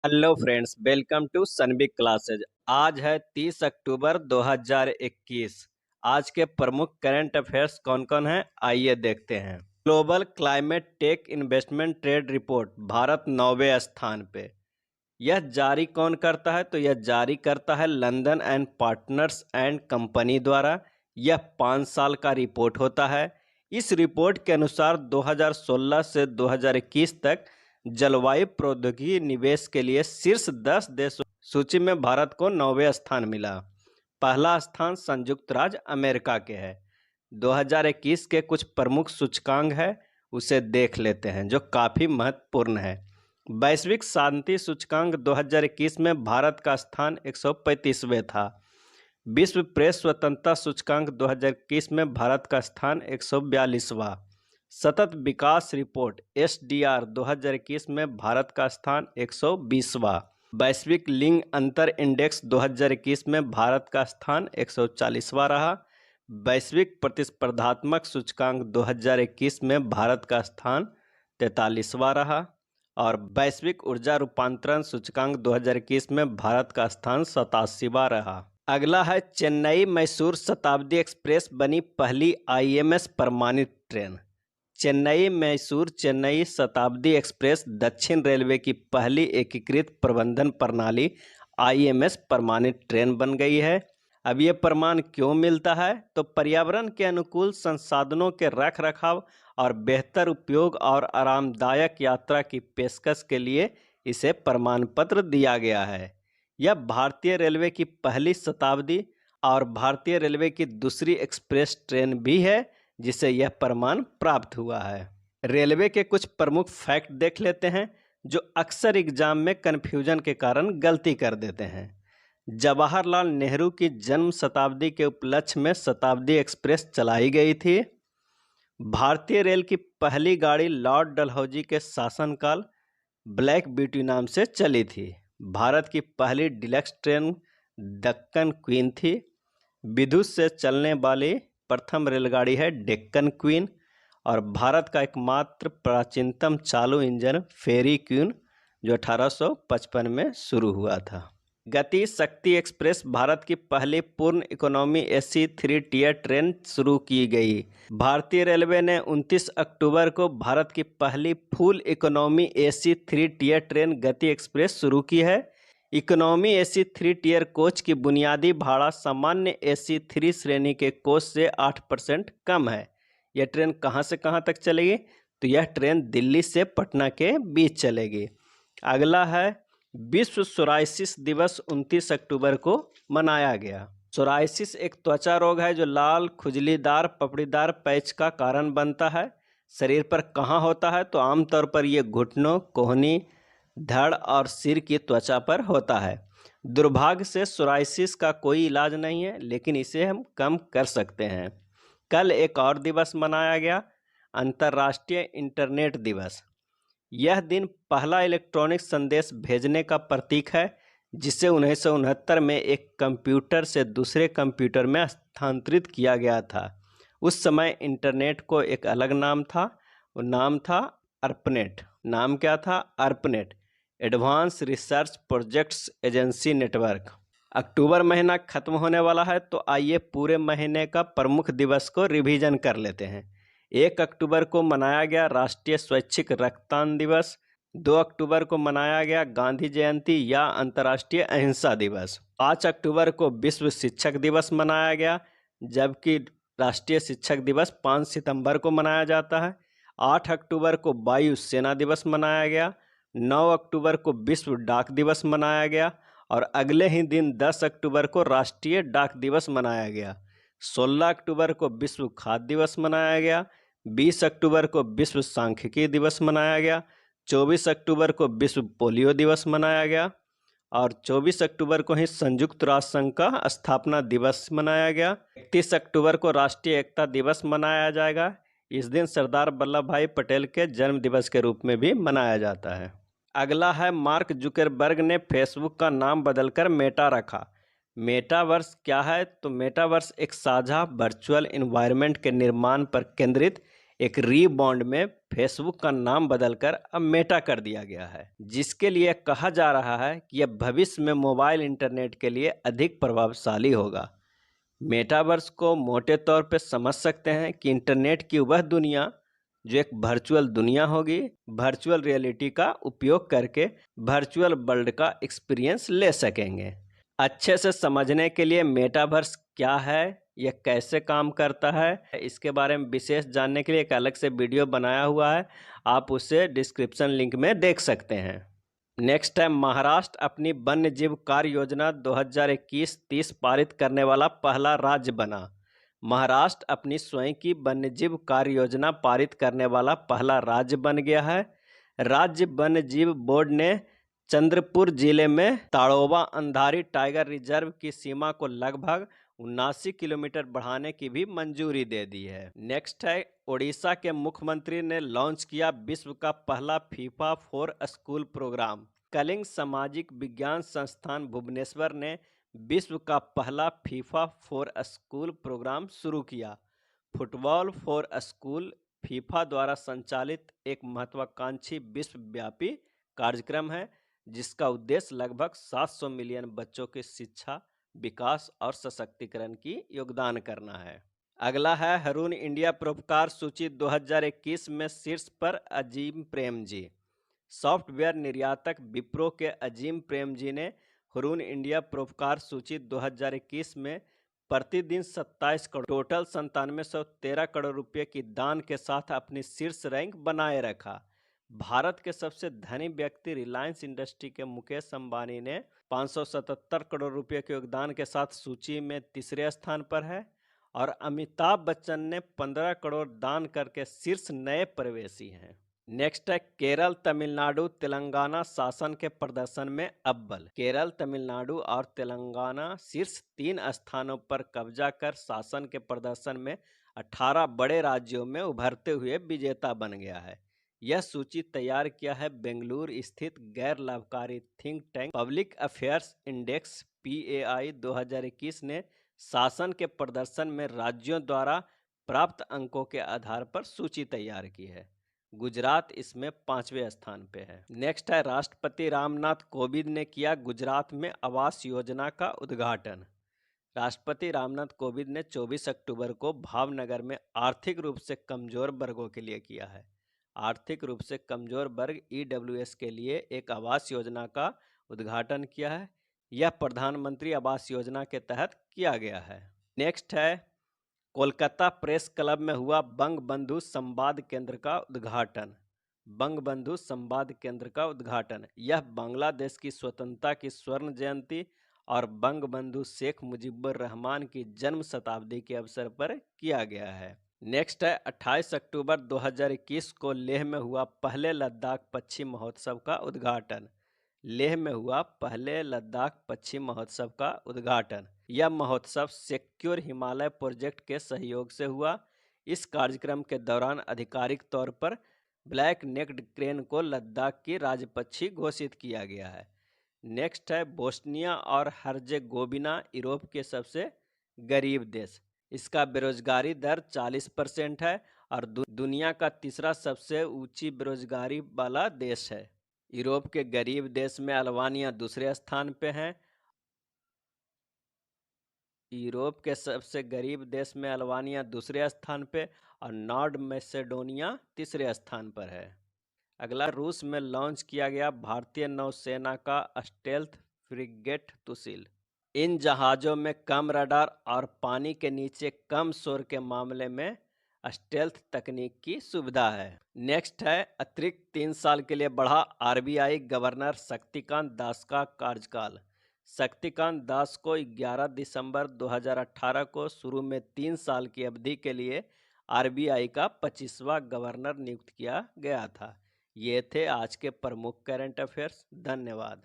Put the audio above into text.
Hello friends, welcome to Sunbig classes. आज है 30 अक्टूबर 2021। आज के प्रमुख करंट अफेयर्स कौन कौन हैं, आइए देखते हैं। Global climate tech investment trade report, Bharat 9वें स्थान पे। यह जारी कौन करता है? तो यह जारी करता है London and partners and company द्वारा। यह 5 साल का रिपोर्ट होता है। इस रिपोर्ट के अनुसार 2016 से 2021 तक जलवायु प्रौद्योगिकी निवेश के लिए शीर्ष 10 देशों सूची में भारत को 9वें स्थान मिला। पहला स्थान संयुक्त राज्य अमेरिका के है। 2021 के कुछ प्रमुख सूचकांक है, उसे देख लेते हैं जो काफ़ी महत्वपूर्ण है। वैश्विक शांति सूचकांक 2021 में भारत का स्थान 135वें था। विश्व प्रेस स्वतंत्रता सूचकांक 2021 में भारत का स्थान 142वां। सतत विकास रिपोर्ट SDR 2021 में भारत का स्थान 120वां। वैश्विक लिंग अंतर इंडेक्स 2021 में भारत का स्थान 140वां रहा। वैश्विक प्रतिस्पर्धात्मक सूचकांक 2021 में भारत का स्थान 43वां रहा। और वैश्विक ऊर्जा रूपांतरण सूचकांक 2021 में भारत का स्थान 87वां रहा। अगला है चेन्नई मैसूर शताब्दी एक्सप्रेस बनी पहली IMS प्रमाणित ट्रेन। चेन्नई मैसूर चेन्नई शताब्दी एक्सप्रेस दक्षिण रेलवे की पहली एकीकृत प्रबंधन प्रणाली IMS प्रमाणित ट्रेन बन गई है। अब ये प्रमाण क्यों मिलता है? तो पर्यावरण के अनुकूल संसाधनों के रख रखाव और बेहतर उपयोग और आरामदायक यात्रा की पेशकश के लिए इसे प्रमाण पत्र दिया गया है। यह भारतीय रेलवे की पहली शताब्दी और भारतीय रेलवे की दूसरी एक्सप्रेस ट्रेन भी है जिसे यह प्रमाण प्राप्त हुआ है। रेलवे के कुछ प्रमुख फैक्ट देख लेते हैं जो अक्सर एग्जाम में कन्फ्यूजन के कारण गलती कर देते हैं। जवाहरलाल नेहरू की जन्म शताब्दी के उपलक्ष्य में शताब्दी एक्सप्रेस चलाई गई थी। भारतीय रेल की पहली गाड़ी लॉर्ड डलहौजी के शासनकाल ब्लैक ब्यूटी नाम से चली थी। भारत की पहली डिलक्स ट्रेन दक्कन क्वीन थी। विद्युत से चलने वाली प्रथम रेलगाड़ी है डेक्कन क्वीन। और भारत का एकमात्र प्राचीनतम चालू इंजन फेरी क्वीन जो 1855 में शुरू हुआ था। गति शक्ति एक्सप्रेस भारत की पहली पूर्ण इकोनॉमी AC 3 टियर ट्रेन शुरू की गई। भारतीय रेलवे ने 29 अक्टूबर को भारत की पहली full economy AC 3 tier train Gati express शुरू की है। इकोनॉमी AC 3 टियर कोच की बुनियादी भाड़ा सामान्य AC 3 श्रेणी के कोच से 8% कम है। यह ट्रेन कहां से कहां तक चलेगी? तो यह ट्रेन दिल्ली से पटना के बीच चलेगी। अगला है विश्व सोराइसिस दिवस 29 अक्टूबर को मनाया गया। सोराइसिस एक त्वचा रोग है जो लाल खुजलीदार पपड़ीदार पैच का कारण बनता है। शरीर पर कहाँ होता है? तो आमतौर पर यह घुटनों, कोहनी, धड़ और सिर की त्वचा पर होता है। दुर्भाग्य से सोराइसिस का कोई इलाज नहीं है, लेकिन इसे हम कम कर सकते हैं। कल एक और दिवस मनाया गया, अंतर्राष्ट्रीय इंटरनेट दिवस। यह दिन पहला इलेक्ट्रॉनिक संदेश भेजने का प्रतीक है जिसे 1969 में एक कंप्यूटर से दूसरे कंप्यूटर में स्थानांतरित किया गया था। उस समय इंटरनेट को एक अलग नाम था, वो नाम था अर्पनेट। नाम क्या था? ARPANET, advance research projects agency network. अक्टूबर महीना खत्म होने वाला है, तो आइए पूरे महीने का प्रमुख दिवस को रिवीजन कर लेते हैं। 1 अक्टूबर को मनाया गया राष्ट्रीय स्वैच्छिक रक्तदान दिवस। 2 अक्टूबर को मनाया गया गांधी जयंती या अंतर्राष्ट्रीय अहिंसा दिवस। 5 अक्टूबर को विश्व शिक्षक दिवस मनाया गया, जबकि राष्ट्रीय शिक्षक दिवस 5 सितंबर को मनाया जाता है। 8 अक्टूबर को वायु सेना दिवस मनाया गया। 9 अक्टूबर को विश्व डाक दिवस मनाया गया और अगले ही दिन 10 अक्टूबर को राष्ट्रीय डाक दिवस मनाया गया। 16 अक्टूबर को विश्व खाद्य दिवस मनाया गया। 20 अक्टूबर को विश्व सांख्यिकी दिवस मनाया गया। 24 अक्टूबर को विश्व पोलियो दिवस मनाया गया और 24 अक्टूबर को ही संयुक्त राष्ट्र संघ का स्थापना दिवस मनाया गया। 31 अक्टूबर को राष्ट्रीय एकता दिवस मनाया जाएगा। इस दिन सरदार वल्लभ भाई पटेल के जन्म दिवस के रूप में भी मनाया जाता है। अगला है मार्क जुकरबर्ग ने फेसबुक का नाम बदलकर मेटा रखा। मेटावर्स क्या है? तो मेटावर्स एक साझा वर्चुअल एनवायरनमेंट के निर्माण पर केंद्रित एक रीबॉन्ड में फेसबुक का नाम बदलकर अब मेटा कर दिया गया है, जिसके लिए कहा जा रहा है कि यह भविष्य में मोबाइल इंटरनेट के लिए अधिक प्रभावशाली होगा। मेटावर्स को मोटे तौर पर समझ सकते हैं कि इंटरनेट की वह दुनिया जो एक वर्चुअल दुनिया होगी। वर्चुअल रियलिटी का उपयोग करके वर्चुअल वर्ल्ड का एक्सपीरियंस ले सकेंगे। अच्छे से समझने के लिए मेटावर्स क्या है, यह कैसे काम करता है, इसके बारे में विशेष जानने के लिए एक अलग से वीडियो बनाया हुआ है, आप उसे डिस्क्रिप्शन लिंक में देख सकते हैं। नेक्स्ट है, महाराष्ट्र अपनी वन्य जीव कार्य योजना 2021-30 पारित करने वाला पहला राज्य बना। महाराष्ट्र अपनी स्वयं की वन्य जीव कार्य योजना पारित करने वाला पहला राज्य बन गया है। राज्य वन्य जीव बोर्ड ने चंद्रपुर जिले में ताड़ोबा अंधारी टाइगर रिजर्व की सीमा को लगभग 79 किलोमीटर बढ़ाने की भी मंजूरी दे दी है। नेक्स्ट है, ओडिशा के मुख्यमंत्री ने लॉन्च किया विश्व का पहला FIFA for school programme. Kalinga सामाजिक विज्ञान संस्थान भुवनेश्वर ने विश्व का पहला फीफा फॉर स्कूल प्रोग्राम शुरू किया। फुटबॉल फॉर स्कूल फीफा द्वारा संचालित एक महत्वाकांक्षी विश्वव्यापी कार्यक्रम है, जिसका उद्देश्य लगभग 700 मिलियन बच्चों की शिक्षा, विकास और सशक्तिकरण की योगदान करना है। अगला है, हरून इंडिया परोपकार सूची 2021 में शीर्ष पर अजीम प्रेम जी। सॉफ्टवेयर निर्यातक विप्रो के अजीम प्रेम जी ने हरून इंडिया परोपकार सूची 2021 में प्रतिदिन 27 करोड़ टोटल 9713 करोड़ रुपये की दान के साथ अपनी शीर्ष रैंक बनाए रखा। भारत के सबसे धनी व्यक्ति रिलायंस इंडस्ट्री के मुकेश अंबानी ने 577 करोड़ रुपये के योगदान के साथ सूची में तीसरे स्थान पर है और अमिताभ बच्चन ने 15 करोड़ दान करके शीर्ष नए प्रवेशी हैं। नेक्स्ट है, केरल, तमिलनाडु, तेलंगाना शासन के प्रदर्शन में अव्वल। केरल, तमिलनाडु और तेलंगाना शीर्ष 3 स्थानों पर कब्जा कर शासन के प्रदर्शन में 18 बड़े राज्यों में उभरते हुए विजेता बन गया है। यह सूची तैयार किया है बेंगलुरु स्थित गैर लाभकारी think tank public affairs index PAI 2021 ने शासन के प्रदर्शन में राज्यों द्वारा प्राप्त अंकों के आधार पर सूची तैयार की है। गुजरात इसमें 5वें स्थान पे है। नेक्स्ट है, राष्ट्रपति रामनाथ कोविंद ने किया गुजरात में आवास योजना का उद्घाटन। राष्ट्रपति रामनाथ कोविंद ने 24 अक्टूबर को भावनगर में आर्थिक रूप से कमजोर वर्गों के लिए किया है। आर्थिक रूप से कमजोर वर्ग EWS के लिए एक आवास योजना का उद्घाटन किया है। यह प्रधानमंत्री आवास योजना के तहत किया गया है। नेक्स्ट है, कोलकाता प्रेस क्लब में हुआ बंगबंधु संवाद केंद्र का उद्घाटन। बंगबंधु संवाद केंद्र का उद्घाटन यह बांग्लादेश की स्वतंत्रता की स्वर्ण जयंती और बंगबंधु शेख मुजीबुर रहमान की जन्म शताब्दी के अवसर पर किया गया है। नेक्स्ट है, 28 अक्टूबर 2021 को लेह में हुआ पहले लद्दाख पक्षी महोत्सव का उद्घाटन। लेह में हुआ पहले लद्दाख पक्षी महोत्सव का उद्घाटन। यह महोत्सव सिक्योर हिमालय प्रोजेक्ट के सहयोग से हुआ। इस कार्यक्रम के दौरान आधिकारिक तौर पर ब्लैक नेक्ड क्रेन को लद्दाख की राजपक्षी घोषित किया गया है। नेक्स्ट है, बोस्निया और हर्जेगोविना यूरोप के सबसे गरीब देश। इसका बेरोजगारी दर 40% है और दुनिया का तीसरा सबसे ऊंची बेरोजगारी वाला देश है। यूरोप के गरीब देश में अल्बानिया दूसरे स्थान पे हैं। यूरोप के सबसे गरीब देश में अल्बानिया दूसरे स्थान पे और नॉर्थ मैसेडोनिया तीसरे स्थान पर है। अगला, रूस में लॉन्च किया गया भारतीय नौसेना का स्टेल्थ फ्रिगेट तुसिल। इन जहाज़ों में कम रडार और पानी के नीचे कम शोर के मामले में स्टेल्थ तकनीक की सुविधा है। नेक्स्ट है, अतिरिक्त 3 साल के लिए बढ़ा RBI गवर्नर शक्तिकांत दास का कार्यकाल। शक्तिकांत दास को 11 दिसंबर 2018 को शुरू में 3 साल की अवधि के लिए RBI का 25वां गवर्नर नियुक्त किया गया था। ये थे आज के प्रमुख करंट अफेयर्स। धन्यवाद।